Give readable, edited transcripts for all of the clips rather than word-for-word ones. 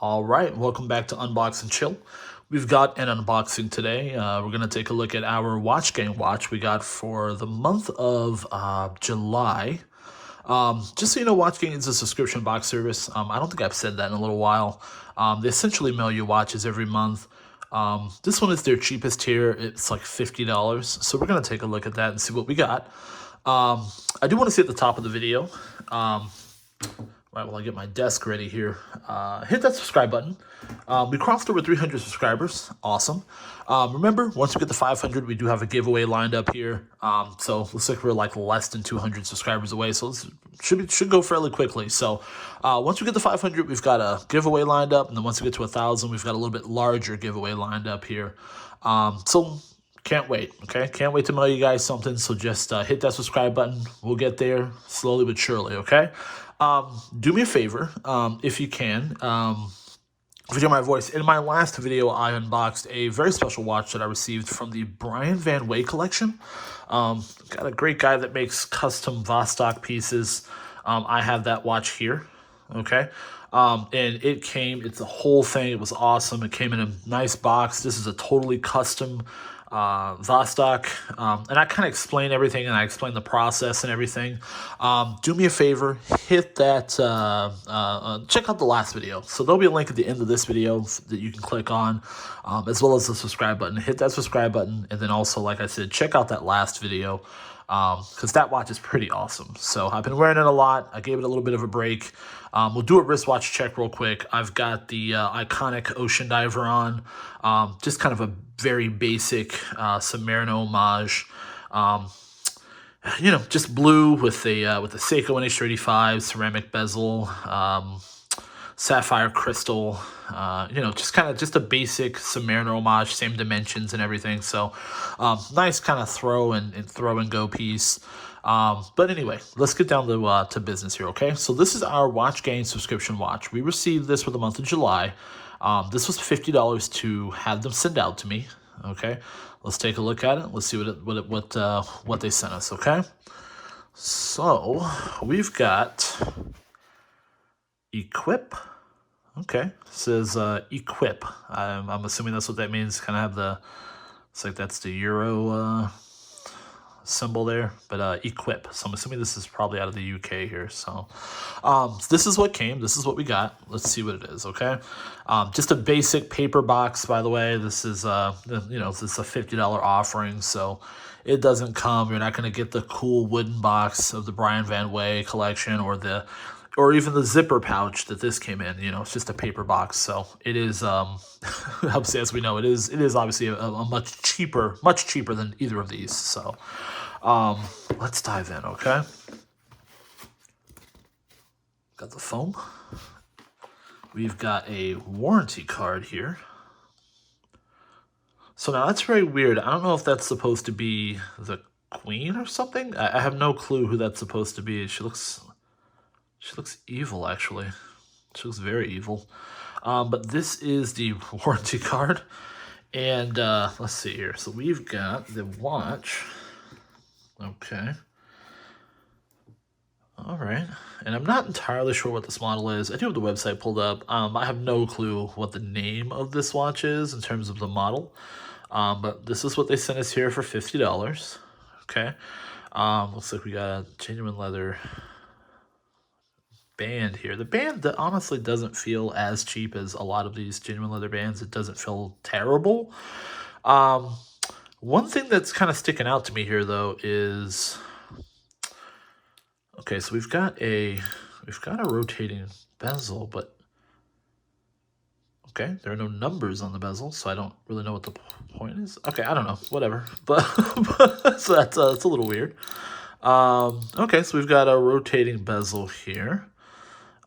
All right, welcome back to Unbox and Chill. We've got an unboxing today. We're going to take a look at our watch game watch we got for the month of July. Just so you know, Watch Gang is a subscription box service. I don't think I've said that in a little while. They essentially mail you watches every month. This one is their cheapest tier. It's like $50. So we're going to take a look at that and see what we got. I do want to see at the top of the video, right while I get my desk ready here, hit that subscribe button. We crossed over 300 subscribers. Awesome. Remember, once we get to 500, we do have a giveaway lined up here. So looks like we're like less than 200 subscribers away. So this should go fairly quickly. So once we get to 500, we've got a giveaway lined up. And then once we get to 1,000, we've got a little bit larger giveaway lined up here. So can't wait, okay? Can't wait to mail you guys something. So just hit that subscribe button. We'll get there slowly but surely, okay? Do me a favor, if you can, if you hear my voice. In my last video, I unboxed a very special watch that I received from the Brian Van Way collection. Got a great guy that makes custom Vostok pieces. I have that watch here, okay? And it's a whole thing. It was awesome. It came in a nice box. This is a totally custom Vostok, and I kind of explain everything, and I explain the process and everything. Do me a favor, hit that, check out the last video. So there'll be a link at the end of this video that you can click on, as well as the subscribe button. Hit that subscribe button, and then also, like I said, check out that last video, because that watch is pretty awesome. So I've been wearing it a lot. I gave it a little bit of a break. We'll do a wristwatch check real quick. I've got the iconic Ocean Diver on, just kind of a very basic Submariner homage. Just blue with the Seiko NH35 ceramic bezel, sapphire crystal. Just a basic Submariner homage, same dimensions and everything. So nice kind of throw and go piece. But anyway, let's get down to business here, okay? So this is our Watch Gang subscription watch. We received this for the month of July. This was $50 to have them send out to me, okay? Let's take a look at it. Let's see what they sent us, okay? So we've got Equip. Okay, it says Equip. I'm assuming that's what that means. Kind of have it's like that's the Euro symbol there, but Equip. So I'm assuming this is probably out of the UK here. So this is what came. This is what we got. Let's see what it is, okay? Just a basic paper box, by the way. This is this is a $50 offering, so it doesn't come. You're not going to get the cool wooden box of the Brian Van Way collection or even the zipper pouch that this came in. It's just a paper box. So it is, obviously, as we know, it is obviously a much cheaper than either of these. So let's dive in, okay? Got the foam. We've got a warranty card here. So now that's very weird. I don't know if that's supposed to be the queen or something. I have no clue who that's supposed to be. She looks evil, actually. She looks very evil. But this is the warranty card. And let's see here. So we've got the watch. Okay. All right. And I'm not entirely sure what this model is. I do have the website pulled up. I have no clue what the name of this watch is in terms of the model. But this is what they sent us here for $50. Okay. Looks like we got a genuine leather band here. The band that honestly doesn't feel as cheap as a lot of these genuine leather bands. It doesn't feel terrible. One thing that's kind of sticking out to me here though is, okay, so we've got a rotating bezel, but okay, there are no numbers on the bezel, so I don't really know what the point is. Okay, I don't know, whatever. But so that's it's a little weird. Okay, so we've got a rotating bezel here.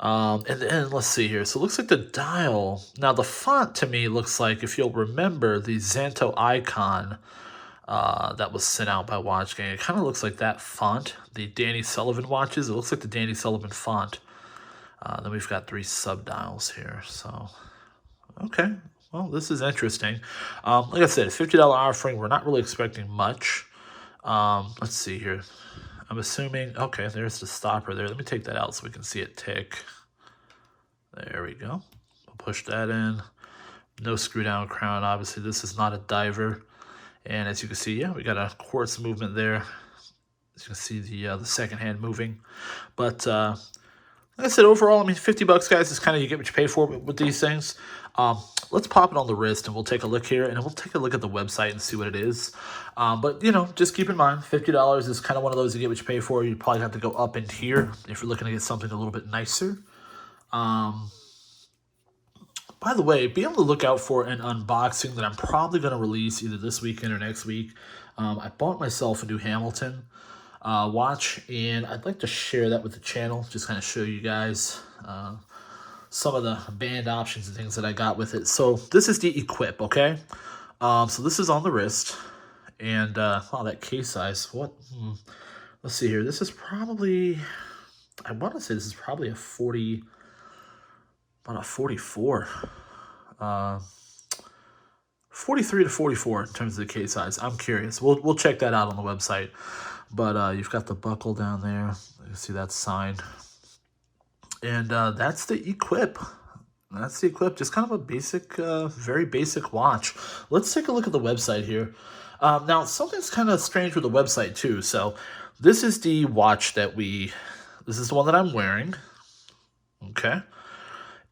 And then let's see here. So it looks like the dial. Now the font to me looks like, if you'll remember, the Xanto icon that was sent out by Watch Gang. It kind of looks like that font, the Danny Sullivan watches. It looks like the Danny Sullivan font. Then we've got 3 sub-dials here. So, okay. Well, this is interesting. Like I said, $50 offering. We're not really expecting much. Let's see here. I'm assuming, okay, there's the stopper there. Let me take that out so we can see it tick. There we go. We'll push that in. No screw down crown. Obviously, this is not a diver. And as you can see, yeah, we got a quartz movement there. As you can see, the second hand moving. But like I said, overall, I mean, $50, guys, is kind of you get what you pay for with these things. Let's pop it on the wrist, and we'll take a look here, and we'll take a look at the website and see what it is. But, you know, just keep in mind, $50 is kind of one of those you get what you pay for. You probably have to go up in here if you're looking to get something a little bit nicer. By the way, be on the lookout for an unboxing that I'm probably going to release either this weekend or next week. I bought myself a new Hamilton watch, and I'd like to share that with the channel, just kind of show you guys some of the band options and things that I got with it. So this is the Equip, okay? So this is on the wrist, and wow, that case size, what? Let's see here. This is probably, I want to say this is probably a 40, about a 44. 43 to 44 in terms of the case size. I'm curious. We'll check that out on the website. But you've got the buckle down there. You can see that's signed. And that's the Equip. That's the Equip. Just kind of a basic, very basic watch. Let's take a look at the website here. Now, something's kind of strange with the website, too. So this is the watch that this is the one that I'm wearing. Okay.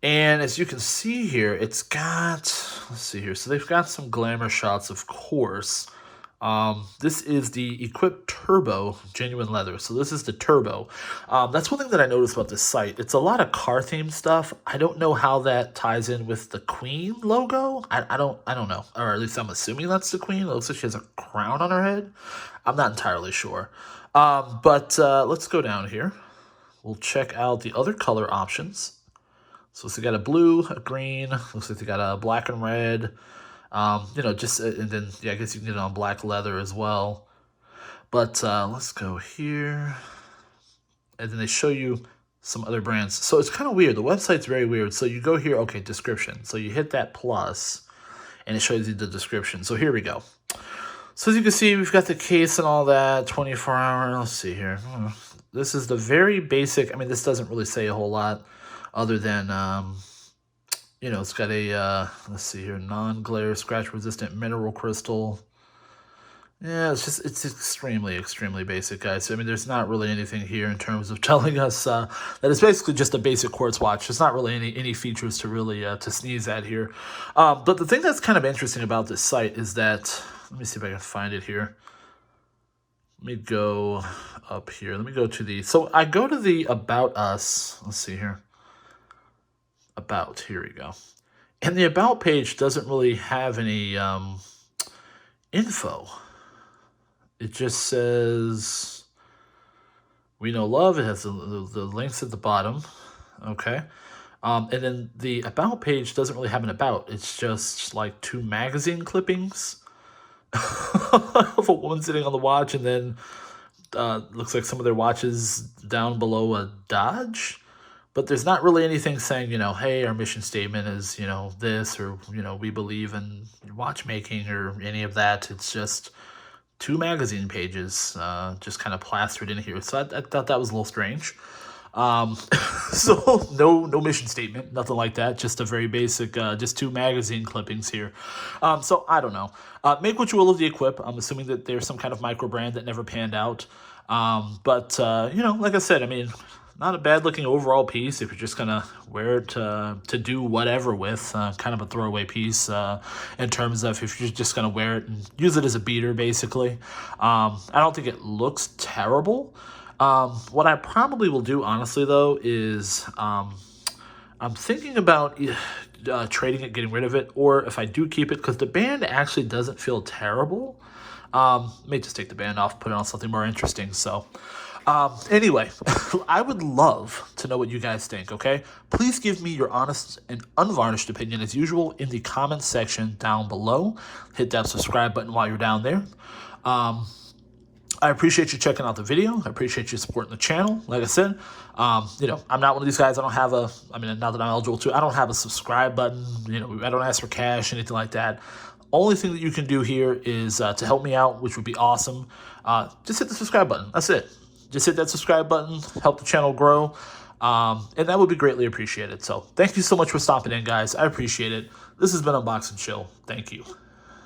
And as you can see here, it's got, let's see here. So they've got some glamour shots, of course. This is the Equip Turbo genuine leather. So this is the Turbo. That's one thing that I noticed about this site. It's a lot of car themed stuff. I don't know how that ties in with the Queen logo. I don't know. Or at least I'm assuming that's the Queen. It looks like she has a crown on her head. I'm not entirely sure. But let's go down here. We'll check out the other color options. So they got a blue, a green, looks like they got a black and red, you know, just, and then, yeah, I guess you can get it on black leather as well. But let's go here, and then they show you some other brands. So it's kind of weird. The website's very weird. So you go here, okay, description. So you hit that plus, and it shows you the description. So here we go. So as you can see, we've got the case and all that, 24-hour, let's see here. This is the very basic, I mean, this doesn't really say a whole lot. Other than, you know, it's got a, let's see here, non-glare, scratch-resistant mineral crystal. Yeah, it's extremely, extremely basic, guys. So, I mean, there's not really anything here in terms of telling us that it's basically just a basic quartz watch. There's not really any features to really to sneeze at here. But the thing that's kind of interesting about this site is that, let me see if I can find it here. Let me go up here. Let me go to the, so I go to the About Us. Let's see here. About, here we go. And the About page doesn't really have any info. It just says, we know love. It has the links at the bottom. Okay. And then the About page doesn't really have an About. It's just like 2 magazine clippings of a woman sitting on the watch, and then looks like some of their watches down below a Dodge. But there's not really anything saying, you know, hey, our mission statement is, you know, this, or, you know, we believe in watchmaking, or any of that. It's just 2 magazine pages just kind of plastered in here. So I thought that was a little strange. So no mission statement, nothing like that. Just a very basic, just 2 magazine clippings here. So I don't know. Make what you will of the Equip. I'm assuming that there's some kind of micro brand that never panned out. But you know, like I said, I mean, not a bad looking overall piece if you're just gonna wear it to do whatever with. Kind of a throwaway piece in terms of if you're just gonna wear it and use it as a beater, basically. I don't think it looks terrible. What I probably will do, honestly, though, is I'm thinking about trading it, getting rid of it, or if I do keep it, because the band actually doesn't feel terrible. May just take the band off, put it on something more interesting. So anyway, I would love to know what you guys think, okay? Please give me your honest and unvarnished opinion, as usual, in the comments section down below. Hit that subscribe button while you're down there. I appreciate you checking out the video. I appreciate you supporting the channel. Like I said, you know, I'm not one of these guys. I don't have a, I mean, not that I'm eligible to, I don't have a subscribe button. You know, I don't ask for cash, anything like that. Only thing that you can do here is to help me out, which would be awesome. Just hit the subscribe button. That's it. Just hit that subscribe button, help the channel grow. And that would be greatly appreciated. So thank you so much for stopping in, guys. I appreciate it. This has been Unbox and Chill. Thank you.